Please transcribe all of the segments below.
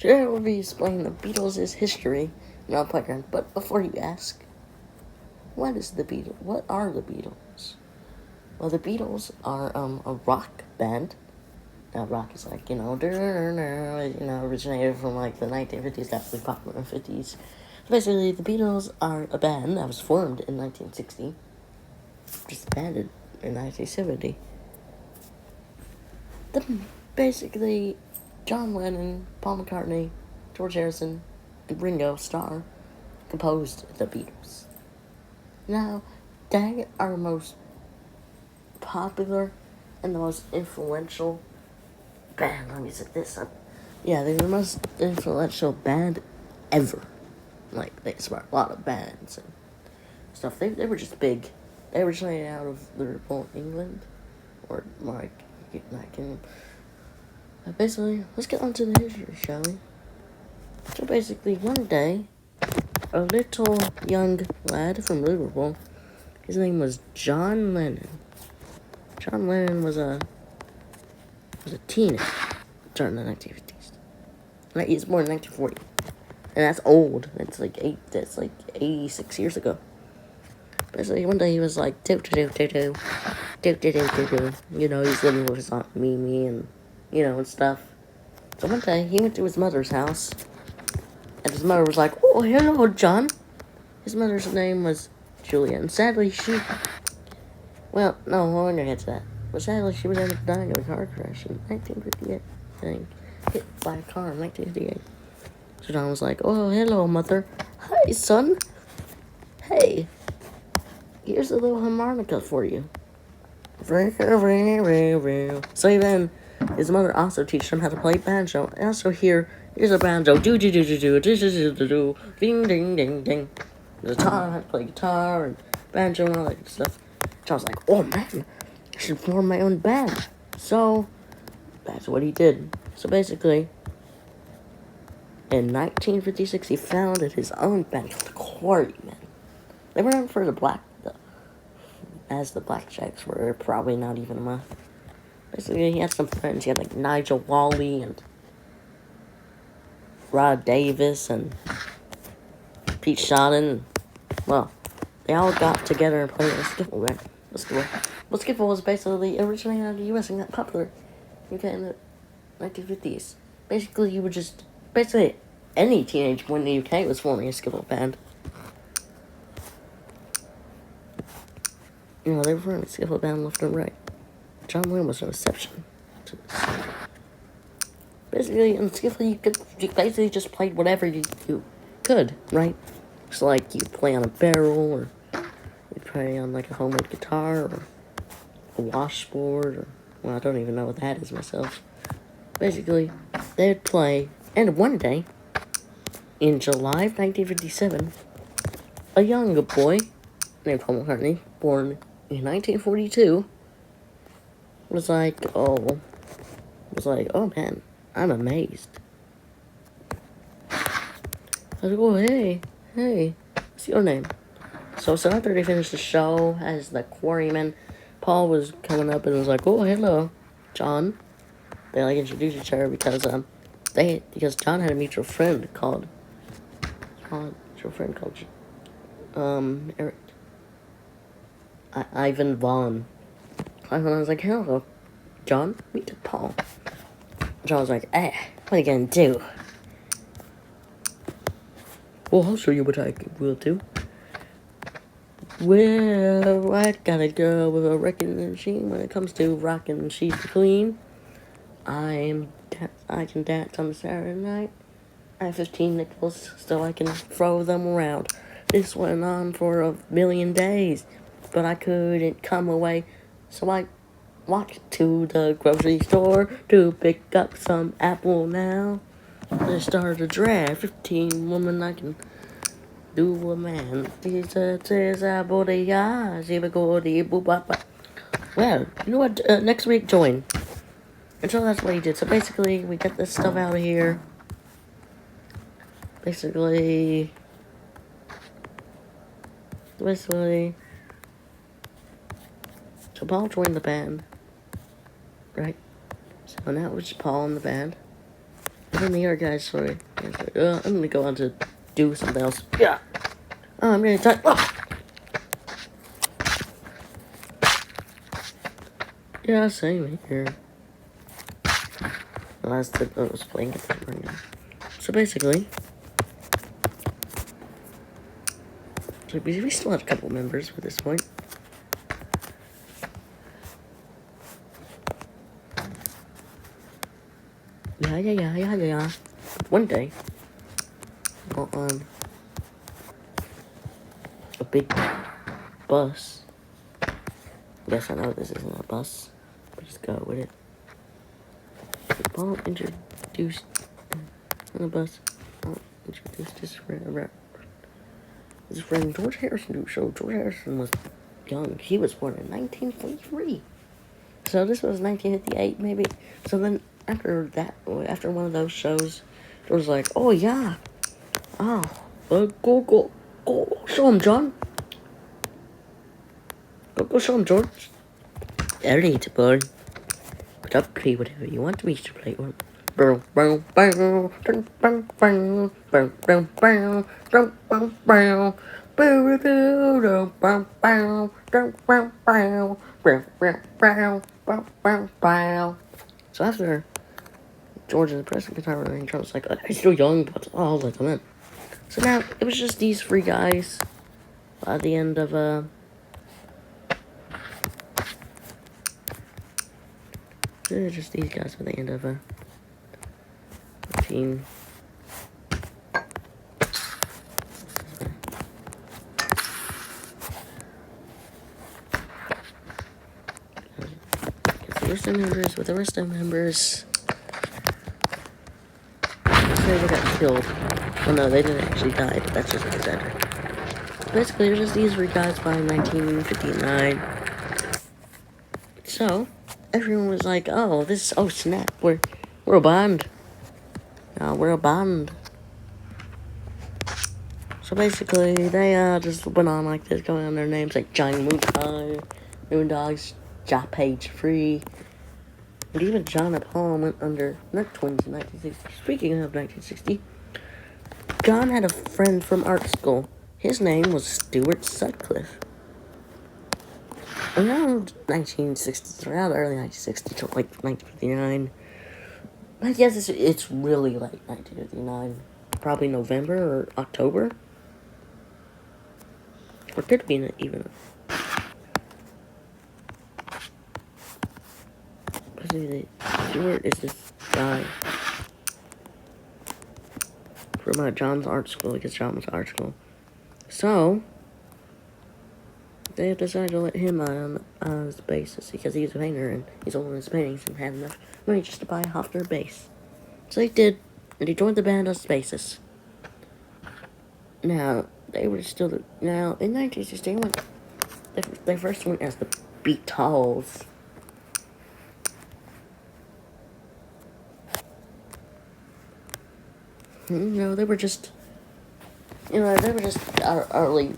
Today we'll be explaining the Beatles' history in our playground. But before you ask, what is the Beatles? What are the Beatles? Well, the Beatles are a rock band. Now, rock is like, originated from like the 1950s, got really popular in the 50s. Basically, the Beatles are a band that was formed in 1960, disbanded in 1970. Basically, John Lennon, Paul McCartney, George Harrison, and Ringo Starr composed the Beatles. Now, they are the most popular and the most influential band. Let me set this up. Yeah, they're the most influential band ever. Like, they inspired a lot of bands and stuff. They were just big. They originated out of Liverpool, England, or like United Kingdom. Basically, let's get on to the history, shall we? So basically, one day, a little young lad from Liverpool, his name was John Lennon. John Lennon was a teenager during the 1950s. He was born in 1940, and that's old. That's like 86 years ago. Basically, one day he was like do. You know, he's living with his aunt Mimi and and stuff. So one day he went to his mother's house, and his mother was like, "Oh, hello, John." His mother's name was Julia, and sadly well, no, I won't get to that. But sadly, she would end up dying in a car crash in 1958, I think. Hit by a car in 1958. So John was like, "Oh, hello, mother. Hi, son. Hey, here's a little harmonica for you." So then, his mother also teaches him how to play banjo. And also here's a banjo. Do, ding, ding, ding, ding. Guitar, how to play guitar and banjo and all that good stuff. So I was like, oh man, I should form my own band. So that's what he did. So basically, in 1956, he founded his own band called the Quarrymen. They were known for the Blackjacks were probably not even a. Basically, he had some friends. He had like Nigel Wally and Rod Davis and Pete Shotton. Well, they all got together and played a skiffle band. Well, skiffle was basically originated out of the U.S. and got popular in the 1950s. Basically, any teenage boy in the UK was forming a skiffle band. They were forming a skiffle band left and right. John Lennon was no exception to this. Basically, in skiffle, you basically just played whatever you could, right? So, like, you play on a barrel, or you play on, like, a homemade guitar, or a washboard, or, well, I don't even know what that is myself. Basically, they'd play, and one day, in July of 1957, a young boy named Paul McCartney, born in 1942, was like, oh man, I'm amazed. I was like, oh, hey, what's your name? So after they finished the show as the Quarrymen, Paul was coming up and was like, oh, hello, John. They like introduced each other because John had a mutual friend called Eric. Ivan Vaughn. Ivan was like, hello, John, meet Paul. John was like, what are you gonna do? Well, I'll show you what I will do. Well, I gotta go with a wrecking machine when it comes to rocking sheets clean. I can dance on a Saturday night. I have 15 nickels, so I can throw them around. This went on for 1,000,000 days, but I couldn't come away, so I walked to the grocery store to pick up some apple now. They started a draft. 15 women I can do a man. Well, you know what? Next week, join. And so that's what he did. So basically, we get this stuff out of here. Basically, so Paul joined the band, right? So now it was Paul in the band. And then the other guy sorry. Like, I'm gonna go on to do something else. Yeah. Oh, I'm gonna talk. Oh. Yeah, same here. Last time I was playing it right now. So basically, we still had a couple members at this point. Yeah. One day, on a big bus. Yes, I know this isn't a bus, but just go with it. Paul introduced on the bus. Paul introduced his friend George Harrison to show. George Harrison was young. He was born in 1943. So this was 1958, maybe. So then after one of those shows, George was like, "Oh yeah, go show him, John. Go show him, George. Alright, boy. Put up, play whatever you want me to play on." So after George is pressing guitar and Charles like, he's still young, but I'll let him in. So now it was just these three guys at the end of just these guys by the end of 15. With the rest of the members, they got killed. Oh no, they didn't actually die, but that's just exaggerated. Basically, there's just these three guys by 1959. So, everyone was like, oh snap, we're a band. We're a band. So basically, they just went on like this, going on their names like Johnny Moondogs, Page Free. And even John and Paul went under Nut Twins in 1960. Speaking of 1960, John had a friend from art school. His name was Stuart Sutcliffe. Around 1960s, around early 1960s to like 1959. I guess it's really like 1959. Probably November or October. Or could be even. Stuart is this guy from John's art school, because John was art school. So they decided to let him on as bassist because he's a painter and he's old in his paintings and had enough money just to buy a Hofner bass. So he did, and he joined the band as bassist. Now they were still in 1960 they first went as the Beatles. They were just early.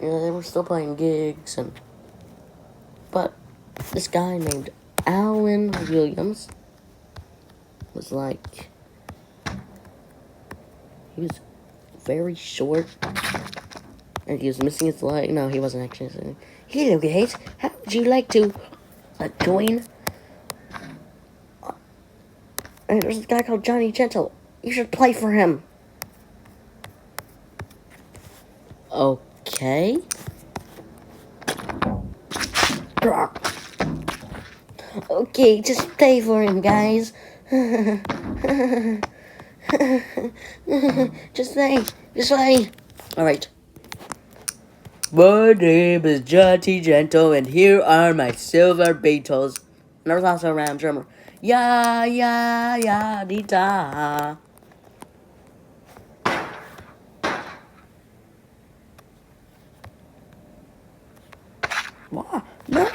They were still playing gigs but this guy named Alan Williams was like, he was very short, and he was missing his leg. No, he wasn't actually saying, "Hello guys, how would you like to join?" And there's this guy called Johnny Gentle. You should play for him. Okay. Okay, just play for him, guys. Just play. Alright. My name is Johnny Gentle, and here are my silver Beatles. And there was also a ram drummer. Ya, dee da. What? No.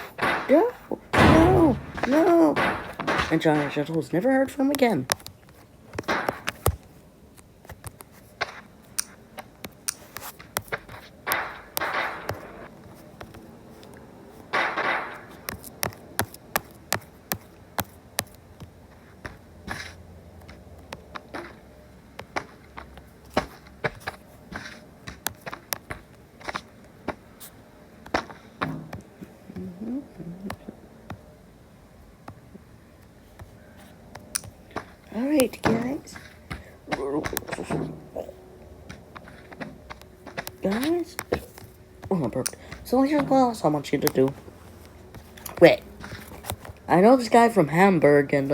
And Johnny Gentle was never heard from again. Alright, guys. Guys? Oh, perfect. So here's what else I want you to do. Wait. I know this guy from Hamburg, and,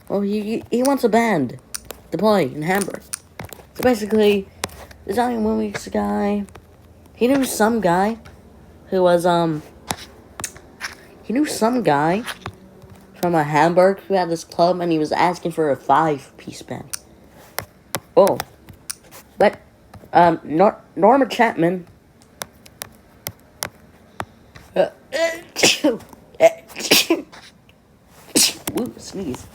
well, he wants a band to play in Hamburg. So basically, this Italian 1 weeks guy, he knew some guy who was, he knew some guy from Hamburg who had this club, and he was asking for a 5-piece band. Oh. But, Norma Chapman. Ooh, sneeze.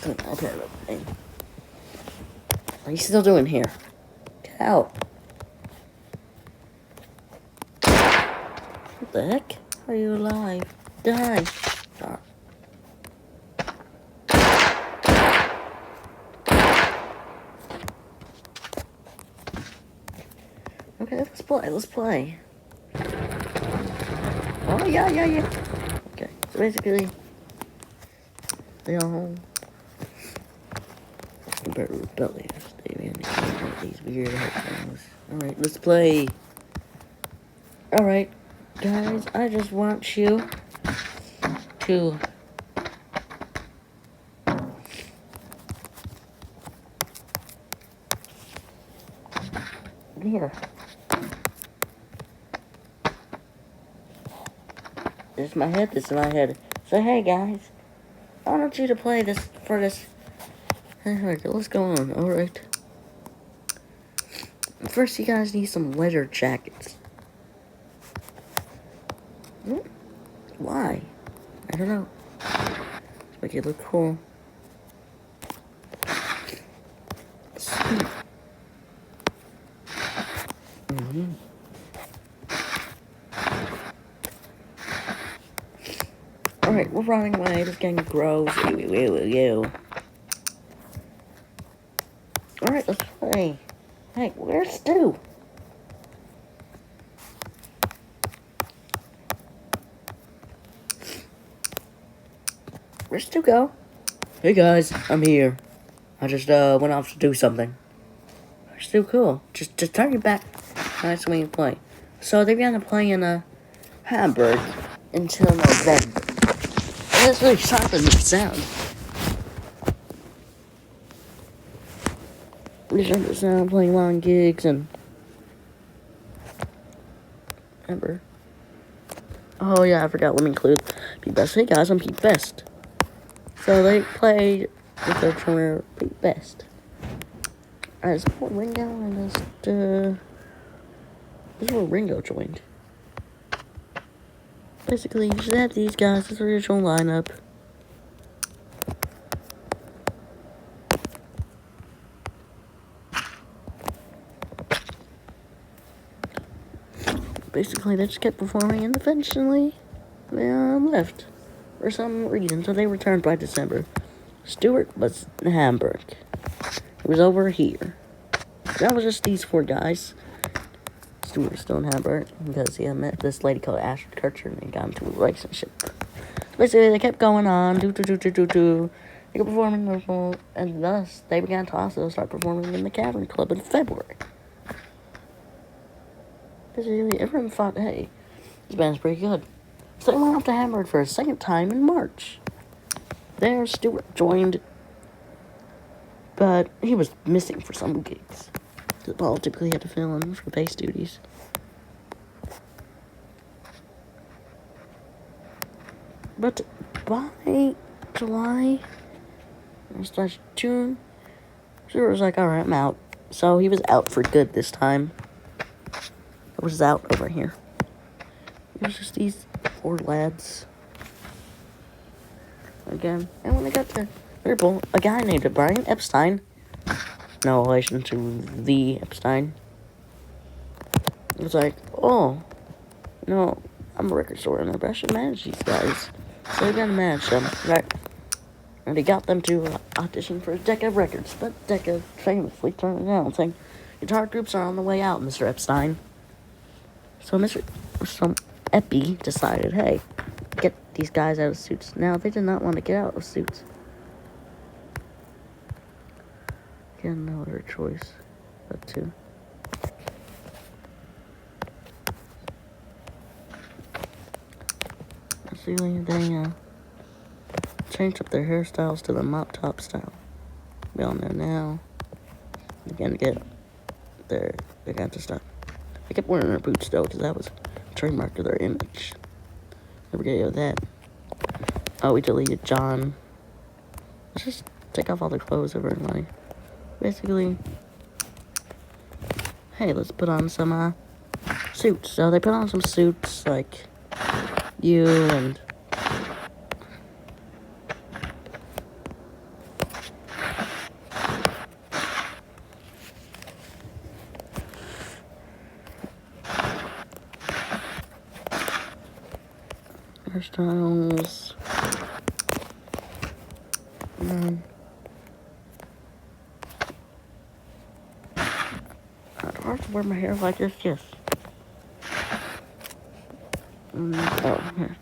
Okay, what are you still doing here? Get out. What the heck? Are you alive? Die. Stop. Okay, let's play. Oh, yeah. Okay, so basically, they all compare rebellious. These weird headphones. Alright, let's play. Alright, guys, I just want you to here. This is my head. So hey guys, I want you to play this for this. Alright, let's go on. Alright. First, you guys need some leather jackets. Why? I don't know. Just make it look cool. Sweet. Alright, we're running away. This gang grows. Alright, let's play. Hey, where's Stu? Where's Stu go? Hey guys, I'm here. I just went off to do something. Where's Stu? Cool. Just turn your back. That's when you play. So they're gonna play in Hamburg until November. And that's really something to sound. Really something to sound, playing long gigs and Hamburg. Oh yeah, I forgot. Let me include Pete Best. Hey guys, I'm Pete Best. So they played with their trainer Pete Best. Alright, let's put Ringo and this is where Ringo joined. Basically, you just have these guys as the original lineup. Basically, they just kept performing, and eventually they left for some reason. So they returned by December. Stewart was in Hamburg. It was over here. That was just these 4 guys. Stewart was still in Hamburg because he had met this lady called Ashton Kutcher and they got into a relationship. Basically, they kept going on. They kept performing, and thus they began to also start performing in the Cavern Club in February. Basically, everyone thought, hey, this band's pretty good. So they went off to Hamburg for a second time in March. There, Stewart joined, but he was missing for some gigs. Paul typically had to fill in for bass duties. But by July, June, Stewart was like, alright, I'm out. So he was out for good this time. It was out over here. It was just these 4 lads. Again. And when they got to Liverpool, a guy named Brian Epstein, no relation to the Epstein, was like, oh, no, I'm a record store owner, but I should manage these guys. So they got to manage them, right? And he got them to audition for Decca Records, but Decca famously turned it down, saying, guitar groups are on the way out, Mr. Epstein. So Epi decided, hey, get these guys out of suits. Now, they did not want to get out of suits. had no other choice but to. Basically, they changed up their hairstyles to the mop top style. We all know now. They're gonna get they got to stop. They kept wearing their boots though, because that was a trademark of their image. Never get over that. Oh, we deleted John. Let's just take off all the clothes of everybody. Basically, hey, let's put on some suits. So they put on some suits like you and hairstyles. I'd hard to wear my hair like this, yes. Oh, here.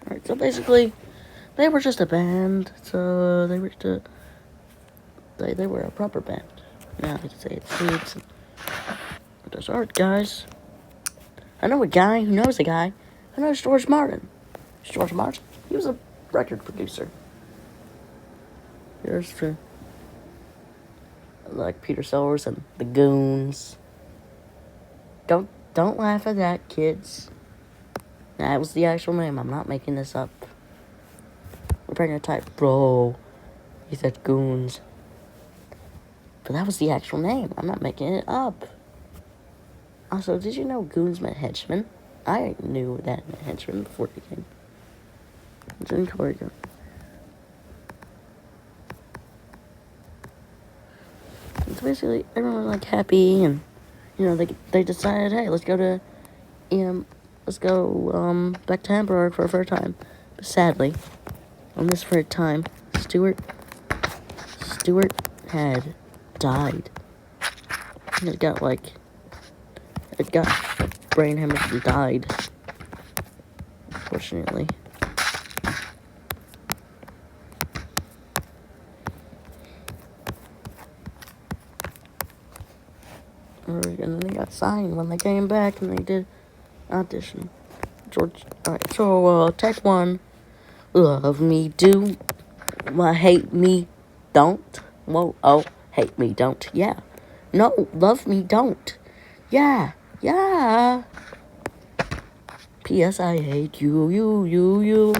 Alright, so basically, they were just a band, so they were they were a proper band. Now I can say it's suits. But those art guys. I know a guy who knows a guy who knows George Martin. George Martin? He was a record producer. Here's for like Peter Sellers and the Goons. Don't laugh at that, kids. That was the actual name. I'm not making this up. We're trying to type, bro. He said Goons. But that was the actual name. I'm not making it up. Also, did you know Goons meant henchmen? I knew that meant henchmen before it became. It's in Korea. It's basically everyone was like happy, and you know they decided, hey, let's go back to Hamburg for a first time. But sadly, on this first time, Stuart had died. It got brain hemorrhage and died. Unfortunately. And then they got signed when they came back and they did audition. Alright, so take one. Love me do. Hate me don't. Whoa, oh, hate me don't. Yeah. No, love me don't. Yeah. P.S. I hate you.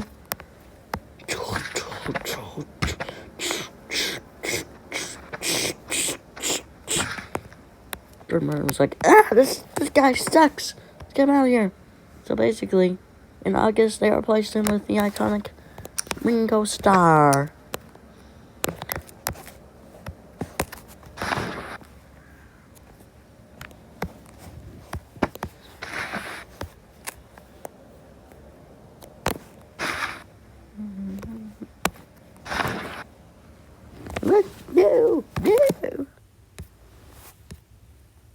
George Martin was like, this guy sucks. Let's get him out of here. So basically, in August, they replaced him with the iconic Ringo Starr. No.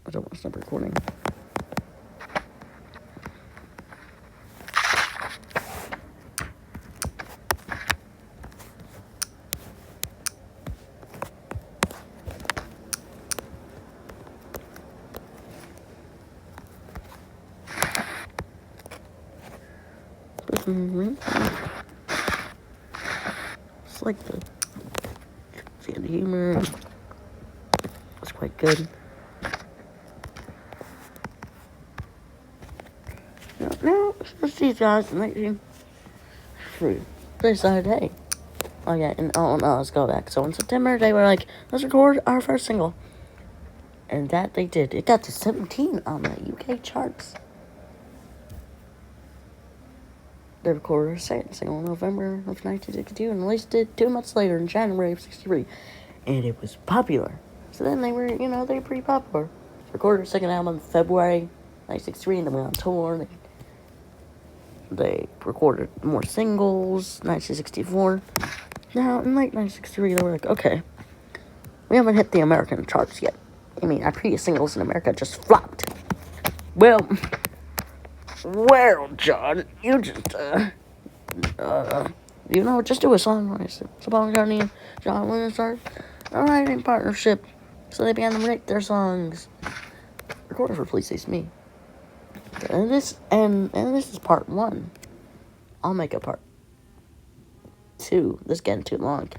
I don't want to stop recording. It's like the humor. It's quite good. Now, let's see, guys. 1983. They decided, hey. Oh, yeah, and no, let's go back. So in September, they were like, let's record our first single. And that they did. It got to 17 on the UK charts. They recorded a second single in November of 1962 and released it 2 months later in January of 63. And it was popular. So then they were, they were pretty popular. Recorded a second album in February 1963 and then went on tour. They recorded more singles, 1964. Now, in late 1963, they were like, okay, we haven't hit the American charts yet. I mean, our previous singles in America just flopped. Well, John, you just, just do a song. I said, so Paul McCartney and John Lennon started a writing partnership. So they began to write their songs recorded for Please Taste Me. And this is part 1. I'll make a part 2. This is getting too long.